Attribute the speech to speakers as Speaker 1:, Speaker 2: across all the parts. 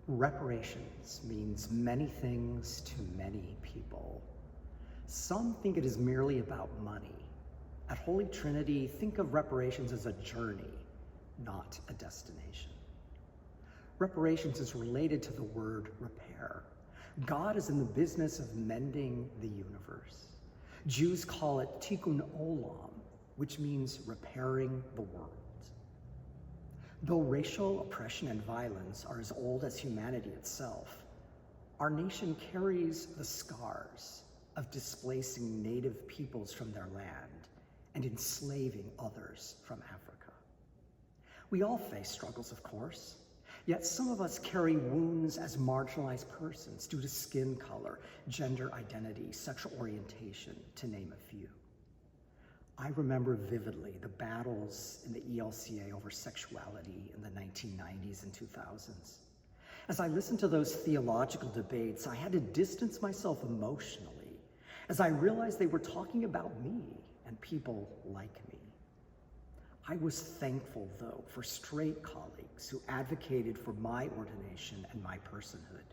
Speaker 1: Reparations means many things to many people. Some think it is merely about money. At Holy Trinity, think of reparations as a journey, not a destination. Reparations is related to the word repair. God is in the business of mending the universe. Jews call it tikkun olam, which means repairing the world. Though racial oppression and violence are as old as humanity itself, our nation carries the scars of displacing native peoples from their land and enslaving others from Africa. We all face struggles, of course, yet some of us carry wounds as marginalized persons due to skin color, gender identity, sexual orientation, to name a few. I remember vividly the battles in the ELCA over sexuality in the 1990s and 2000s. As I listened to those theological debates, I had to distance myself emotionally as I realized they were talking about me and people like me. I was thankful, though, for straight colleagues who advocated for my ordination and my personhood.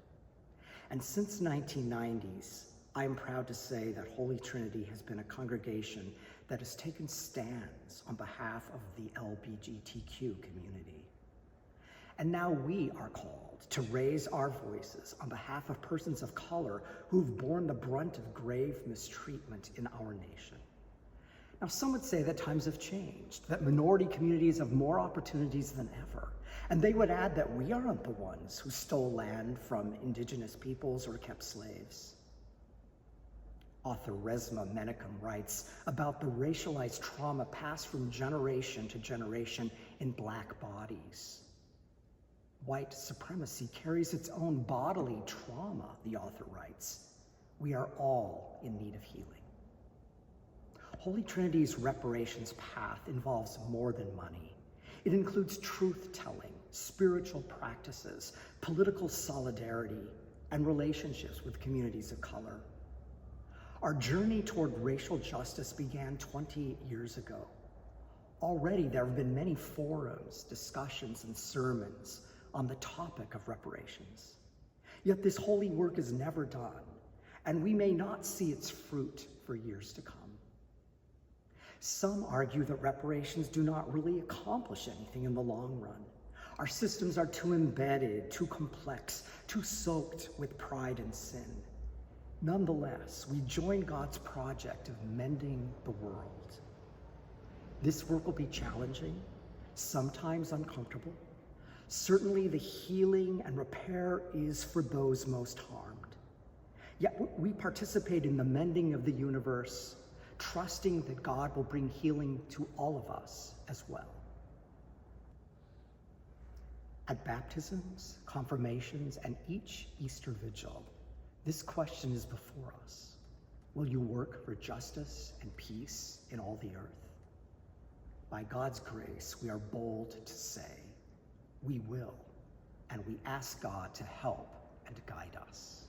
Speaker 1: And since 1990s, I am proud to say that Holy Trinity has been a congregation that has taken stands on behalf of the LGBTQ community. And now we are called to raise our voices on behalf of persons of color who've borne the brunt of grave mistreatment in our nation. Now, some would say that times have changed, that minority communities have more opportunities than ever, and they would add that we aren't the ones who stole land from indigenous peoples or kept slaves. Author Resmaa Menakem writes about the racialized trauma passed from generation to generation in Black bodies. White supremacy carries its own bodily trauma, the author writes. We are all in need of healing. Holy Trinity's reparations path involves more than money. It includes truth-telling, spiritual practices, political solidarity, and relationships with communities of color. Our journey toward racial justice began 20 years ago. Already there have been many forums, discussions, and sermons on the topic of reparations. Yet this holy work is never done, and we may not see its fruit for years to come. Some argue that reparations do not really accomplish anything in the long run. Our systems are too embedded, too complex, too soaked with pride and sin. Nonetheless, we join God's project of mending the world. This work will be challenging, sometimes uncomfortable. Certainly the healing and repair is for those most harmed. Yet we participate in the mending of the universe, trusting that God will bring healing to all of us as well. At baptisms, confirmations, and each Easter vigil, this question is before us. Will you work for justice and peace in all the earth? By God's grace, we are bold to say, we will, and we ask God to help and guide us.